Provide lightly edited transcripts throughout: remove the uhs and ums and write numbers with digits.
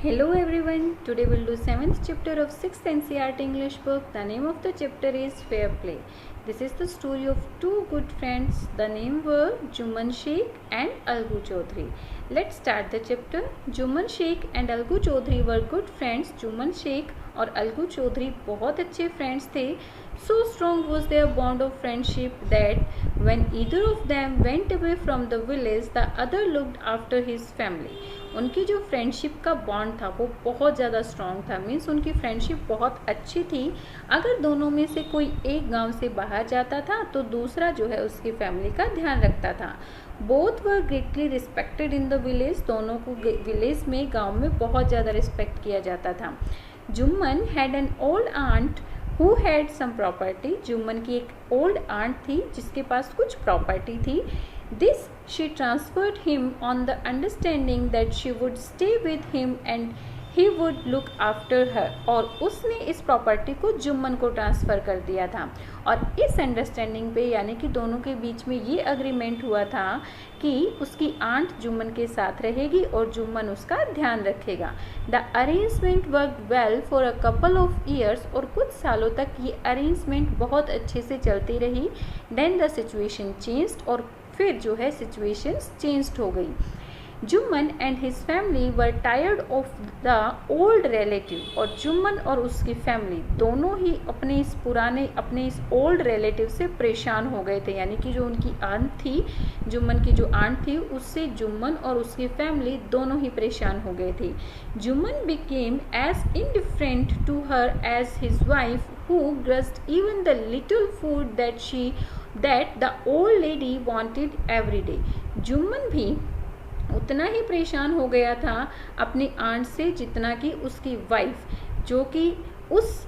Hello everyone, today we'll do 7th chapter of 6th NCERT English book. The name of the chapter is Fair Play. This is the story of two good friends. The name were Juman Sheikh and Algu Chaudhary. Let's start the chapter. Juman Sheikh and Algu Chaudhary were good friends. Juman Sheikh और अलगू चौधरी बहुत अच्छे friends थे. So strong was their bond of friendship that when either of them went away from the village, the other looked after his family. उनकी जो friendship का bond था वो बहुत ज़्यादा स्ट्रॉन्ग था. मीन्स उनकी फ्रेंडशिप बहुत अच्छी थी. अगर दोनों में से कोई एक गांव से बाहर जाता था तो दूसरा जो है उसकी फैमिली का ध्यान रखता था. Both were greatly respected in the village. दोनों को विलेज में गांव में बहुत ज़्यादा रिस्पेक्ट किया जाता था. Jumman had an old aunt who had sum property. Jumman की एक ओल्ड आंट थी जिसके पास कुछ प्रॉपर्टी थी. This she transferred him on the understanding that she would stay with him and he would look after her. और उसने इस प्रॉपर्टी को जुम्मन को ट्रांसफ़र कर दिया था. और इस अंडरस्टैंडिंग पे यानी कि दोनों के बीच में ये अग्रीमेंट हुआ था कि उसकी आंट जुम्मन के साथ रहेगी और जुम्मन उसका ध्यान रखेगा. The arrangement work well for a couple of years. और कुछ सालों तक ये अरेंजमेंट बहुत अच्छे से चलती रही. Then the situation changed. और फिर जो है सिचुएशंस चेंज्ड हो गई. Jumman and his family were tired of the old relative. और जुम्मन और उसकी फैमिली दोनों ही अपने इस ओल्ड रिलेटिव से परेशान हो गए थे. यानी कि जो उनकी आंट थी, जुम्मन की जो आंट थी, उससे जुम्मन और उसकी फैमिली दोनों ही परेशान हो गए थे. Jumman became as indifferent to her as his wife who grudged even the little food that the old lady wanted every day. Jumman भी उतना ही परेशान हो गया था अपनी आंट से जितना कि उसकी वाइफ, जो कि उस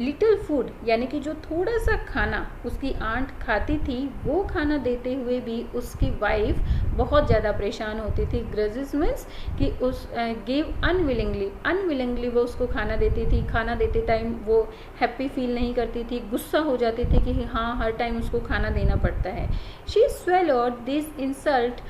लिटिल फूड यानी कि जो थोड़ा सा खाना उसकी आंट खाती थी वो खाना देते हुए भी उसकी वाइफ बहुत ज़्यादा परेशान होती थी. ग्रजेस मीन्स कि उस गिव अनविलिंगली वो उसको खाना देती थी. खाना देते टाइम वो हैप्पी फील नहीं करती थी, गुस्सा हो जाती थी कि हाँ हर टाइम उसको खाना देना पड़ता है. She swallowed this insult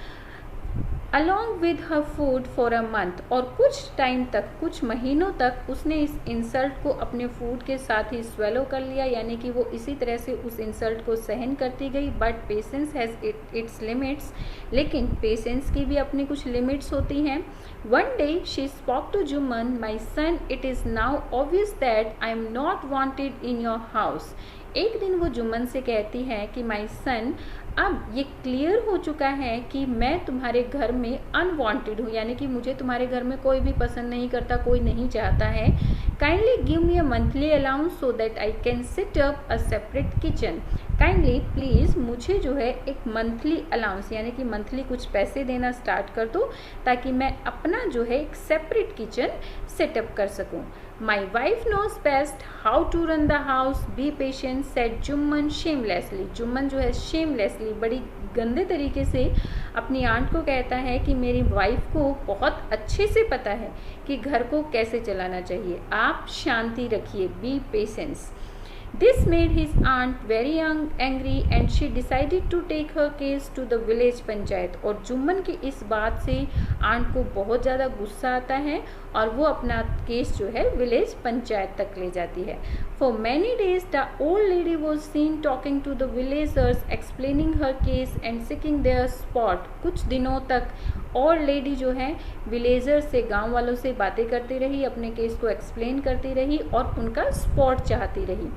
along with her food for a month. और कुछ टाइम तक, कुछ महीनों तक उसने इस इंसल्ट को अपने फूड के साथ ही स्वेलो कर लिया. यानी कि वो इसी तरह से उस इंसल्ट को सहन करती गई. But patience has its limits. लेकिन पेशेंस की भी अपनी कुछ लिमिट्स होती हैं. One day she spoke to Jumman, my son, it is now obvious that I am not wanted in your house. एक दिन वो जुम्मन से कहती है कि माई सन, अब ये क्लियर हो चुका है कि मैं तुम्हारे घर में अनवांटेड हूँ. यानी कि मुझे तुम्हारे घर में कोई भी पसंद नहीं करता, कोई नहीं चाहता है. Kindly give me a monthly allowance so that I can set up a separate kitchen. Kindly please मुझे जो है एक मंथली अलाउंस यानी कि मंथली कुछ पैसे देना स्टार्ट कर दो ताकि मैं अपना जो है एक सेपरेट किचन सेटअप कर सकूं. My wife knows best how to run the house, be patient, said Jumman shamelessly. Jumman जो है शेमलेसली बड़ी गंदे तरीके से अपनी आंट को कहता है कि मेरी वाइफ को बहुत अच्छे से पता है कि घर को कैसे चलाना चाहिए, आप शांति रखिए, B patience. This made his aunt very angry and she decided to take her case to the village panchayat. और जुम्मन की इस बात से आंट को बहुत ज़्यादा गुस्सा आता है और वो अपना केस जो है विलेज पंचायत तक ले जाती है. For many days the old lady was seen talking to the villagers, explaining her case and seeking their support. कुछ दिनों तक ओल्ड लेडी जो है विलेजर से, गांव वालों से बातें करती रही, अपने केस को एक्सप्लेन करती रही और उनका सपोर्ट चाहती रही.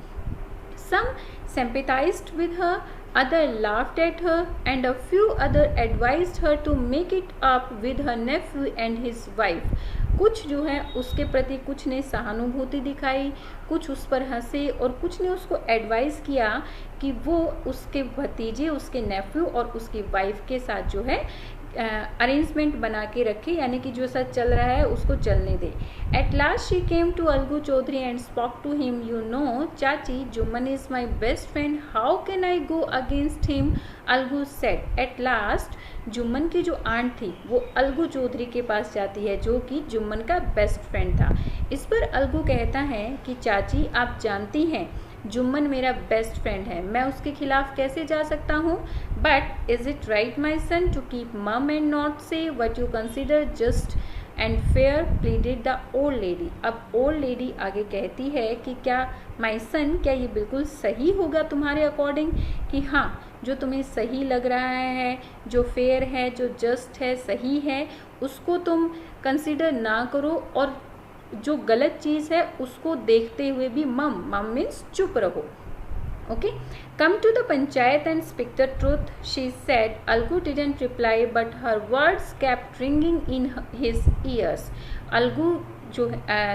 Some sympathized with her, other laughed at her, and a few other advised her to make it up with her nephew and his wife. कुछ जो है उसके प्रति कुछ ने सहानुभूति दिखाई, कुछ उस पर हंसे और कुछ ने उसको एडवाइस किया कि वो उसके भतीजे, उसके नेफ्यू और उसकी वाइफ के साथ जो है अरेंजमेंट बना के रखे, यानी कि जो सब चल रहा है उसको चलने दे. At last she came to Algu Chaudhary and spoke to him. You know चाची, Jumman is my best friend, how can I go against him, Algu said. At last Jumman की जो आंट थी वो अलगू चौधरी के पास जाती है जो कि जुम्मन का बेस्ट फ्रेंड था. इस पर अलगू कहता है कि चाची आप जानती हैं जुम्मन मेरा बेस्ट फ्रेंड है, मैं उसके खिलाफ कैसे जा सकता हूँ. But is it right my son to keep mum and not say what you consider just and fair pleaded the old lady. अब ओल्ड लेडी आगे कहती है कि क्या माई सन, क्या ये बिल्कुल सही होगा तुम्हारे अकॉर्डिंग, कि हाँ जो तुम्हें सही लग रहा है, जो फेयर है, जो जस्ट है, सही है, उसको तुम कंसिडर ना करो, और जो गलत चीज़ है उसको देखते हुए भी मम मीन्स चुप रहो। Okay, come to the panchayat and speak the truth, she said. Algu didn't reply, but her words kept ringing in his ears. Algu जो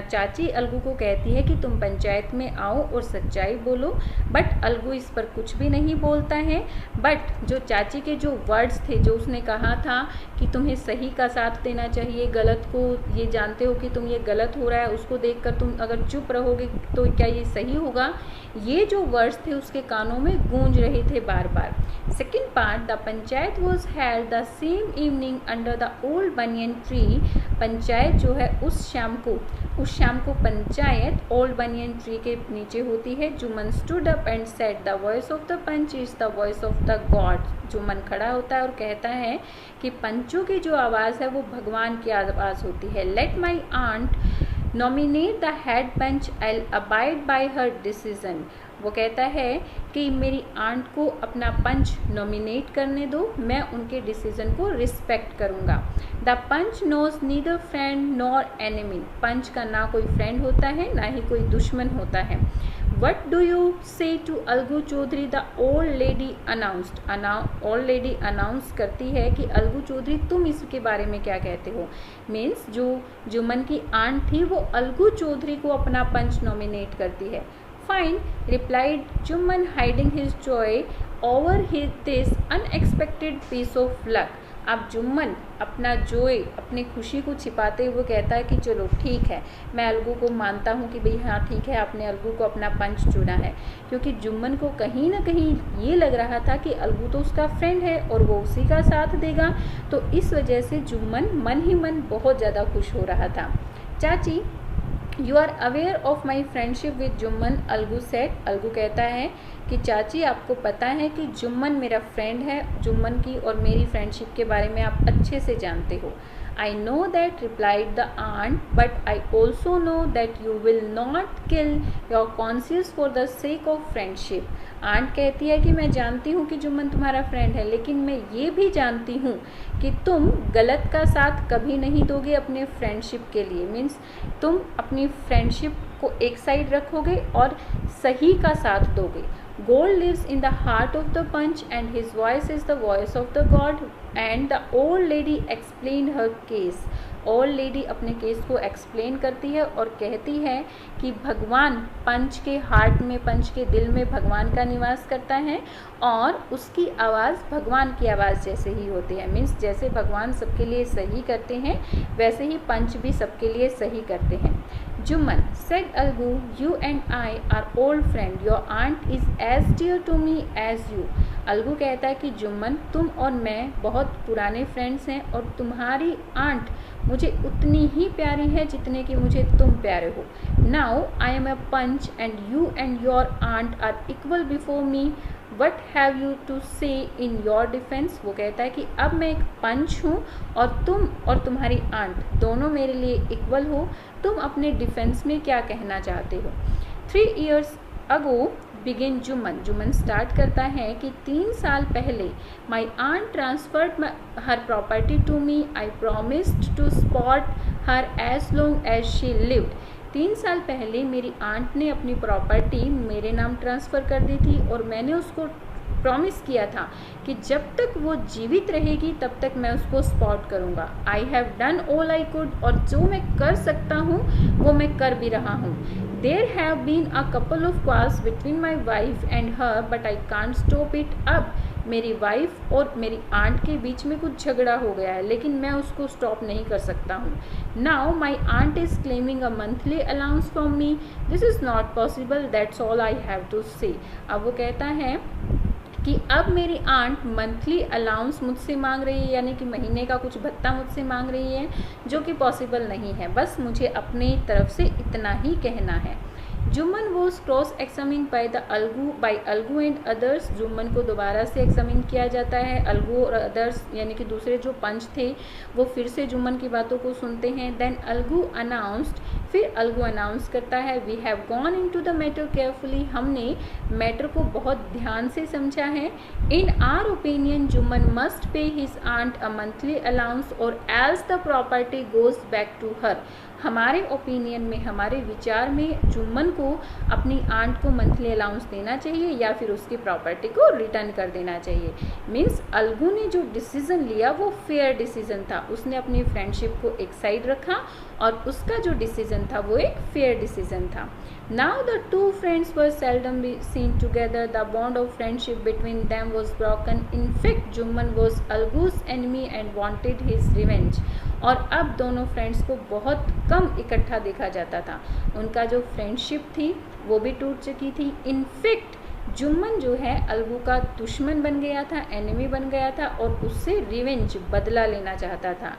चाची अलगू को कहती है कि तुम पंचायत में आओ और सच्चाई बोलो, बट अलगू इस पर कुछ भी नहीं बोलता है। बट जो चाची के जो वर्ड्स थे, जो उसने कहा था कि तुम्हें सही का साथ देना चाहिए, गलत को ये जानते हो कि तुम ये गलत हो रहा है, उसको देखकर तुम अगर चुप रहोगे तो क्या ये सही होगा, ये जो वर्ड्स थे उसके कानों में गूंज रहे थे बार बार। Second part, the panchayat was held the same evening under the old banyan tree. Panchayat जो है उस शाम को पंचायत ओल्ड बनियन ट्री के नीचे होती है। Jumman stood up and said the voice of the panch is the voice of the God. Jumman खड़ा होता है और कहता है कि पंचों की जो आवाज़ है वो भगवान की आवाज़ होती है। Let my aunt nominate the head panch, I abide by her decision. वो कहता है कि मेरी आंट को अपना पंच नॉमिनेट करने दो, मैं उनके डिसीजन को रिस्पेक्ट करूँगा। The panch knows neither friend nor enemy. पंच का ना कोई फ्रेंड होता है ना ही कोई दुश्मन होता है। What do you say to Algu Chaudhary, the old lady announced. Old lady announce करती है कि अलगू चौधरी तुम इसके बारे में क्या कहते हो। मीन्स जो जुम्मन की आंट थी वो अलगू चौधरी को अपना पंच नॉमिनेट करती है। Fine, replied Jumman hiding his joy over this unexpected piece of luck. अब जुम्मन अपना जॉय, अपनी खुशी को छिपाते हुए कहता है कि चलो ठीक है, मैं अलगू को मानता हूँ कि भाई हाँ ठीक है, आपने अलगू को अपना पंच चुना है। क्योंकि जुम्मन को कहीं ना कहीं ये लग रहा था कि अलगू तो उसका फ्रेंड है और वो उसी का साथ देगा, तो इस वजह से जुम्मन मन ही मन बहुत ज़्यादा खुश हो रहा था। Chachi, you are aware of my friendship with Jumman, Algu said. Algu कहता है कि चाची आपको पता है कि जुम्मन मेरा फ्रेंड है, जुम्मन की और मेरी फ्रेंडशिप के बारे में आप अच्छे से जानते हो। I know that, replied the aunt, but I also know that you will not kill your conscious for the sake of friendship. Aunt कहती है कि मैं जानती हूँ कि जुम्मन तुम्हारा फ्रेंड है, लेकिन मैं ये भी जानती हूँ कि तुम गलत का साथ कभी नहीं दोगे अपने फ्रेंडशिप के लिए। मीन्स तुम अपनी फ्रेंडशिप को एक साइड रखोगे और सही का साथ दोगे। Gold lives in the heart of the punch and his voice is the voice of the God, and the old lady explained her case. Old lady अपने केस को एक्सप्लेन करती है और कहती है कि भगवान पंच के हार्ट में, पंच के दिल में भगवान का निवास करता है और उसकी आवाज़ भगवान की आवाज़ जैसे ही होती है। मीन्स जैसे भगवान सबके लिए सही करते हैं वैसे ही पंच भी सबके लिए सही करते हैं। Jumman said Algu, you and I are old friend, your aunt is as dear to me as you. Algu कहता है कि जुम्मन तुम और मैं बहुत पुराने फ्रेंड्स हैं और तुम्हारी आंट मुझे उतनी ही प्यारी है जितने कि मुझे तुम प्यारे हो। Now I am a panch and you and your aunt are equal before me, what have you to say in your defence. वो कहता है कि अब मैं एक पंच हूँ और तुम और तुम्हारी आंट दोनों मेरे लिए इक्वल हो, तुम अपने डिफेंस में क्या कहना चाहते हो। 3 years ago begin Jumman start करता है कि 3 साल पहले my aunt transferred her property to me, I promised to support her as long as she lived. 3 साल पहले मेरी आंट ने अपनी प्रॉपर्टी मेरे नाम ट्रांसफ़र कर दी थी और मैंने उसको प्रॉमिस किया था कि जब तक वो जीवित रहेगी तब तक मैं उसको स्पॉट करूँगा। I have done all I could, और जो मैं कर सकता हूँ वो मैं कर भी रहा हूँ। There have been a couple of quarrels between my wife and her, but I can't stop it. अब मेरी वाइफ और मेरी आंट के बीच में कुछ झगड़ा हो गया है, लेकिन मैं उसको स्टॉप नहीं कर सकता हूँ। Now my aunt is claiming a monthly allowance from me, this is not possible, that's all I have to say. अब वो कहता है कि अब मेरी आंट मंथली अलाउंस मुझसे मांग रही है, यानी कि महीने का कुछ भत्ता मुझसे मांग रही है, जो कि पॉसिबल नहीं है। बस मुझे अपनी तरफ से इतना ही कहना है। Jumman was cross examine by Algu and others. Jumman को दोबारा से एग्जामिन किया जाता है। अलगू और अदर्स यानी कि दूसरे जो पंच थे वो फिर से जुम्मन की बातों को सुनते हैं। देन अलगू अनाउंस्ड, फिर अलगू अनाउंस करता है, we have gone into the matter carefully, हमने मैटर को बहुत ध्यान से समझा है। In our opinion Jumman must pay his aunt a monthly allowance or else the property goes back to her. हमारे ओपिनियन में, हमारे विचार में जुम्मन को अपनी आंट को मंथली अलाउंस देना चाहिए या फिर उसकी प्रॉपर्टी को रिटर्न कर देना चाहिए। मीन्स अलगू ने जो डिसीजन लिया वो फेयर डिसीजन था। उसने अपनी फ्रेंडशिप को एक साइड रखा और उसका जो डिसीजन था वो एक फेयर डिसीजन था। Now the two friends were seldom seen together. The bond of friendship between them was broken. In fact, Jummon was Algu's enemy and wanted his revenge. और अब दोनों फ्रेंड्स को बहुत कम इकट्ठा देखा जाता था। उनका जो फ्रेंडशिप थी वो भी टूट चुकी थी। इनफैक्ट जुम्मन जो है अलगू का दुश्मन बन गया था, एनिमी बन गया था और उससे रिवेंज, बदला लेना चाहता था।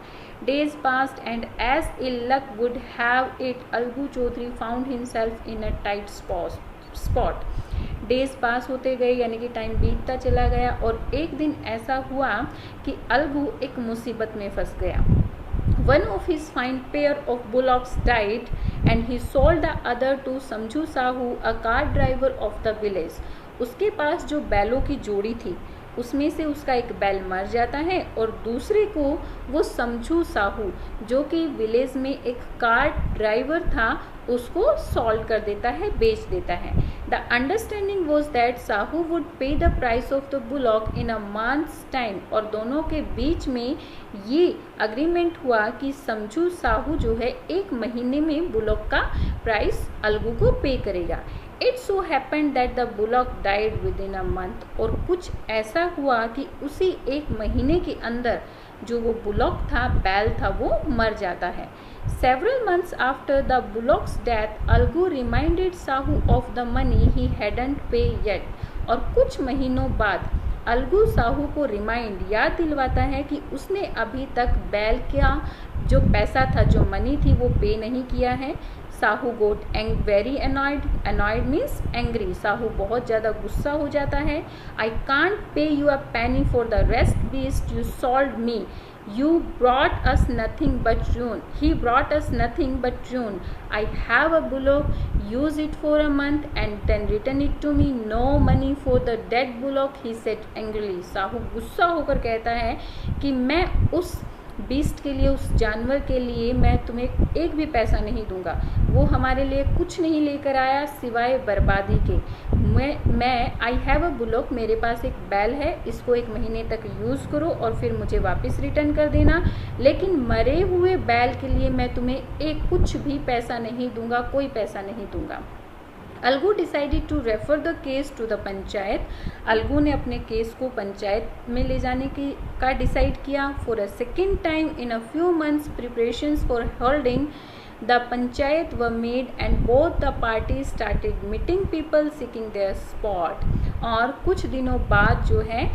Days passed and as ill luck would have it, Algu Chaudhary found himself in a tight spot. Days pass होते गए यानी कि टाइम बीतता चला गया और एक दिन ऐसा हुआ कि अलगू एक मुसीबत में फंस गया। One of his fine pair of bullocks died and he sold the other to Samju Sahu, a cart driver of the village. उसके पास जो बैलों की जोड़ी थी उसमें से उसका एक बैल मर जाता है और दूसरे को वो समझू साहू जो कि विलेज में एक कार ड्राइवर था उसको सॉल्व कर देता है, बेच देता है। The understanding was that Sahu would pay the price of the bullock in a month's time. और दोनों के बीच में ये अग्रीमेंट हुआ कि समझू साहू जो है एक महीने में बुलॉक का प्राइस अलगू को पे करेगा। It so happened that the bullock died with in a month. और कुछ ऐसा हुआ कि उसी एक महीने के अंदर जो वो बुलॉक था, बैल था, वो मर जाता है। Several months after the bullocks death Algu reminded Sahu of the money he hadn't पे येट। और कुछ महीनों बाद अलगू साहू को याद दिलवाता है कि उसने अभी तक बैल का जो पैसा था, जो मनी थी, वो पे नहीं किया है। Sahu got very annoyed means angry. Sahu बहुत ज़्यादा गुस्सा हो जाता है। I can't pay you a penny for the rest beast you sold me, you brought us nothing but ruin. He brought us nothing but ruin. I have a bullock, use it for a month and then return it to me. No money for the dead bullock, he said angrily. Sahu गुस्सा होकर कहता है कि मैं उस beast के लिए, उस जानवर के लिए मैं तुम्हें एक भी पैसा नहीं दूंगा। वो हमारे लिए कुछ नहीं लेकर आया सिवाय बर्बादी के। मैं आई हैव अ बुलॉक, मेरे पास एक बैल है, इसको एक महीने तक यूज़ करो और फिर मुझे वापस रिटर्न कर देना, लेकिन मरे हुए बैल के लिए मैं तुम्हें एक कुछ भी पैसा नहीं दूंगा, कोई पैसा नहीं दूंगा। Algu decided to refer the case to the panchayat. Algu ने अपने केस को पंचायत में ले जाने का डिसाइड किया। For a second time in a few months preparations for holding the panchayat were made and both the party started meeting people seeking their support. और कुछ दिनों बाद जो है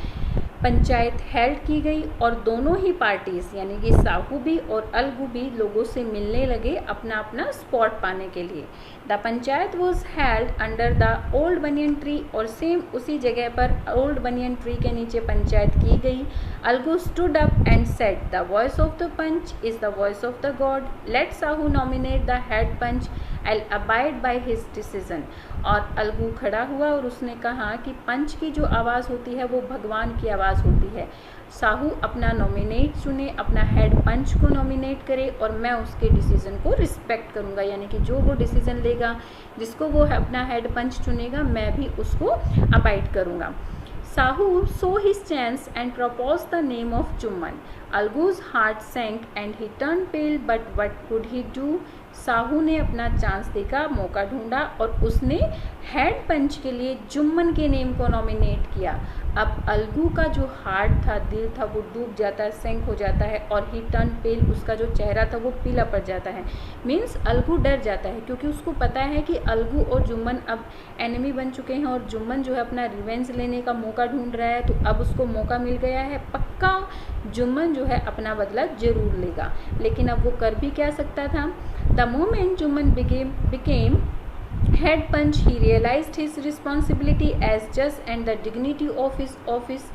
पंचायत हेल्ड की गई और दोनों ही पार्टीज यानी कि साहू भी और अलगू भी लोगों से मिलने लगे अपना अपना स्पॉट पाने के लिए। The panchayat was held under the old banyan tree और सेम उसी जगह पर ओल्ड बनियन ट्री के नीचे पंचायत की गई। Algu stood up and said the voice of the panch is the voice of the god, let Sahu nominate the head panch, I abide by his decision. और अलगू खड़ा हुआ और उसने कहा कि पंच की जो आवाज़ होती है वो भगवान की आवाज़ होती है। साहू अपना नॉमिनेट चुने, अपना हेड पंच को नॉमिनेट करे और मैं उसके डिसीजन को रिस्पेक्ट करूँगा, यानी कि जो वो डिसीजन लेगा, जिसको वो अपना हेड पंच चुनेगा, मैं भी उसको अबाइड करूँगा। Sahu saw his chance and proposed the name of Jummon. Algu's heart sank and he turned pale, but what could he do? Sahu ने अपना चांस देखा, मौका ढूंढा और उसने हेड पंच के लिए जुम्मन के नेम को नॉमिनेट किया। अब अलगू का जो हार्ट था, दिल था, वो डूब जाता है, सेंक हो जाता है और ही टर्न पेल, उसका जो चेहरा था वो पीला पड़ जाता है। मीन्स अलगू डर जाता है क्योंकि उसको पता है कि अलगू और जुम्मन अब एनिमी बन चुके हैं और जुम्मन जो है अपना रिवेंज लेने का मौका ढूंढ रहा है। तो अब उसको मौका मिल गया है, पक्का जुम्मन जो है अपना बदला जरूर लेगा। लेकिन अब वो कर भी क्या सकता था। The moment Jumman became head punch, he realized his responsibility as judge and the dignity of his office.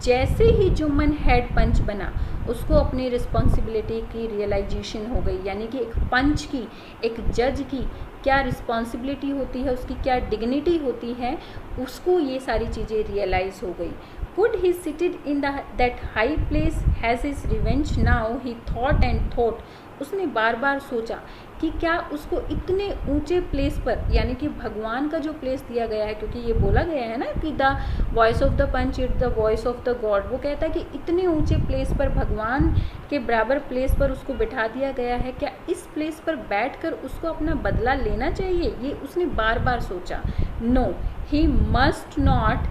जैसे ही जुम्मन हेड पंच बना, उसको अपनी रिस्पॉन्सिबिलिटी की रियलाइजेशन हो गई, यानी कि एक पंच की, एक जज की क्या रिस्पॉन्सिबिलिटी होती है, उसकी क्या डिग्निटी होती है, उसको ये सारी चीज़ें रियलाइज़ हो गई. Could he seated in that high place has his revenge now? He thought and thought. उसने बार बार सोचा कि क्या उसको इतने ऊंचे प्लेस पर, यानी कि भगवान का जो प्लेस दिया गया है, क्योंकि ये बोला गया है ना कि the voice of the panch is the voice of the god. वो कहता है कि इतने ऊंचे प्लेस पर, भगवान के बराबर प्लेस पर उसको बिठा दिया गया है, क्या इस प्लेस पर बैठकर उसको अपना बदला लेना चाहिए? ये उसने बार बार सोचा. No, he must not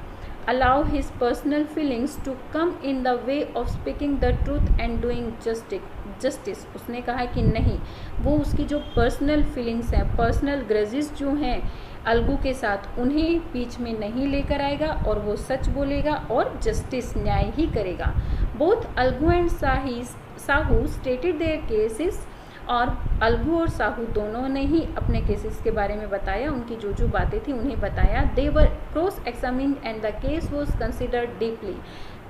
allow his personal feelings to come in the way of speaking the truth and doing justice. उसने कहा कि नहीं, वो उसकी जो पर्सनल फीलिंग्स हैं, पर्सनल ग्रजेस जो हैं अलगू के साथ, उन्हें बीच में नहीं लेकर आएगा और वो सच बोलेगा और जस्टिस, न्याय ही करेगा. Both Algu and Sahu stated their cases, और अलगू और साहू दोनों ने ही अपने केसेस के बारे में बताया, उनकी जो जो बातें थी उन्हें बताया. They were cross examine and the case was considered deeply.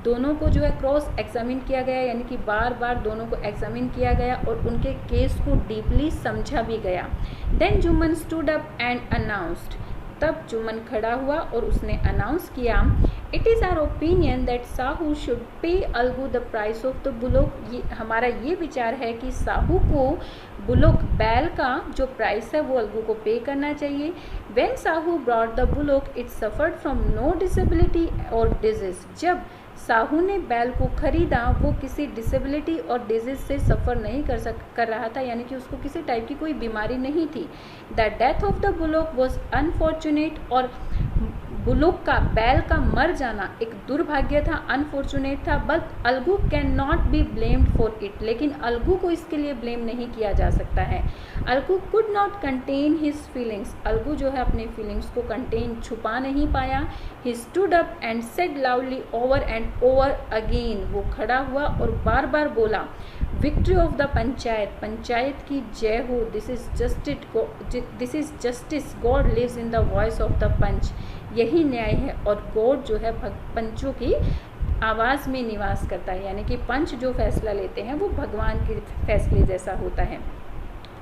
दोनों को जो है क्रॉस एग्जामिन किया गया, यानी कि बार बार दोनों को एग्जामिन किया गया और उनके केस को डीपली समझा भी गया. Then Jumman stood up and announced. तब जुम्मन खड़ा हुआ और उसने अनाउंस किया, it is our opinion that Sahu should pay Algu the price of the bullock. ये हमारा ये विचार है कि साहू को बुलोक, बैल का जो प्राइस है वो अलगू को पे करना चाहिए. When Sahu brought the bullock it suffered from no disability or disease. जब साहू ने बैल को खरीदा, वो किसी डिसेबिलिटी और डिजीज से सफ़र नहीं कर रहा था, यानी कि उसको किसी टाइप की कोई बीमारी नहीं थी. The death of the bullock was unfortunate. और बुलोक का, बैल का मर जाना एक दुर्भाग्य था, अनफॉर्चुनेट था. But Algu can not be blamed for it. लेकिन अलगू को इसके लिए ब्लेम नहीं किया जा सकता है. Algu could not contain his feelings. Algu जो है अपने फीलिंग्स को कंटेन, छुपा नहीं पाया. He stood up and said loudly over and over again. वो खड़ा हुआ और बार बार बोला, victory of the panchayat, panchayat की जय हो. This is justice. God lives in the voice of the panch. यही न्याय है और गॉड जो है पंचों की आवाज़ में निवास करता है, यानी कि पंच जो फैसला लेते हैं वो भगवान के फैसले जैसा होता है.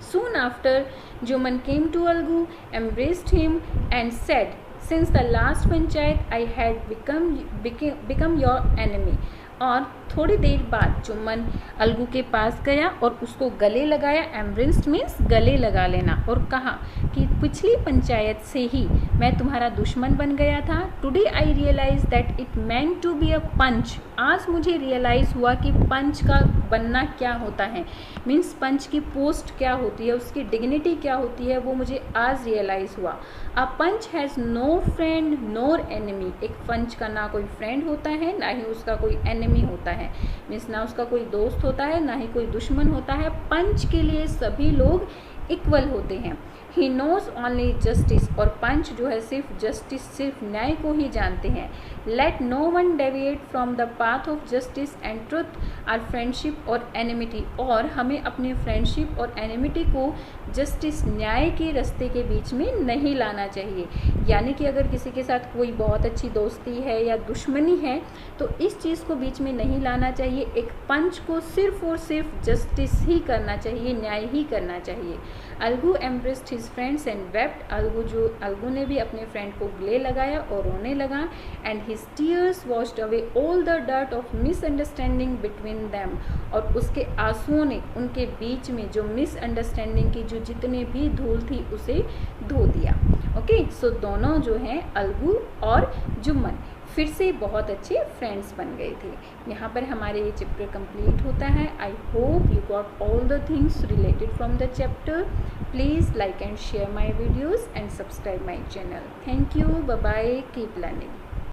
Soon after, Juman came to Algu, embraced him and said, since the last panchayat I had become your enemy. और थोड़ी देर बाद जुम्मन अलगू के पास गया और उसको गले लगाया. एम्ब्रेस्ड मीन्स गले लगा लेना. और कहा कि पिछली पंचायत से ही मैं तुम्हारा दुश्मन बन गया था. Today I realise that it meant to be a panch. आज मुझे रियलाइज़ हुआ कि पंच का बनना क्या होता है, मीन्स पंच की पोस्ट क्या होती है, उसकी डिग्निटी क्या होती है, वो मुझे आज रियलाइज़ हुआ. A panch has no friend nor enemy. एक पंच का ना कोई फ्रेंड होता है, ना ही उसका कोई एनिमी होता है, मीन्स ना उसका कोई दोस्त होता है, ना ही कोई दुश्मन होता है. पंच के लिए सभी लोग इक्वल होते हैं. He knows only justice. और पंच जो है सिर्फ जस्टिस, सिर्फ न्याय को ही जानते हैं. Let no one deviate from the path of justice and truth or friendship और एनिमिटी. और हमें अपनी फ्रेंडशिप और एनिमिटी को जस्टिस, न्याय के रास्ते के बीच में नहीं लाना चाहिए. यानी कि अगर किसी के साथ कोई बहुत अच्छी दोस्ती है या दुश्मनी है तो इस चीज़ को बीच में नहीं लाना चाहिए. एक पंच को सिर्फ और सिर्फ जस्टिस ही करना चाहिए, न्याय ही करना चाहिए. Algu embraced his friends and wept. Algu ने भी अपने फ्रेंड को गले लगाया और रोने लगा. And his tears washed away all the dirt of misunderstanding between them. और उसके आंसुओं ने उनके बीच में जो मिसअंडरस्टैंडिंग की जो जितने भी धूल थी उसे धो दिया. ओके, सो दोनों जो हैं अलगू और जुम्मन फिर से बहुत अच्छे फ्रेंड्स बन गए थे. यहाँ पर हमारे ये चैप्टर कंप्लीट होता है. I hope you got all the things related from the chapter. Please like and share my videos and subscribe my channel. Thank you. Bye bye. Keep learning.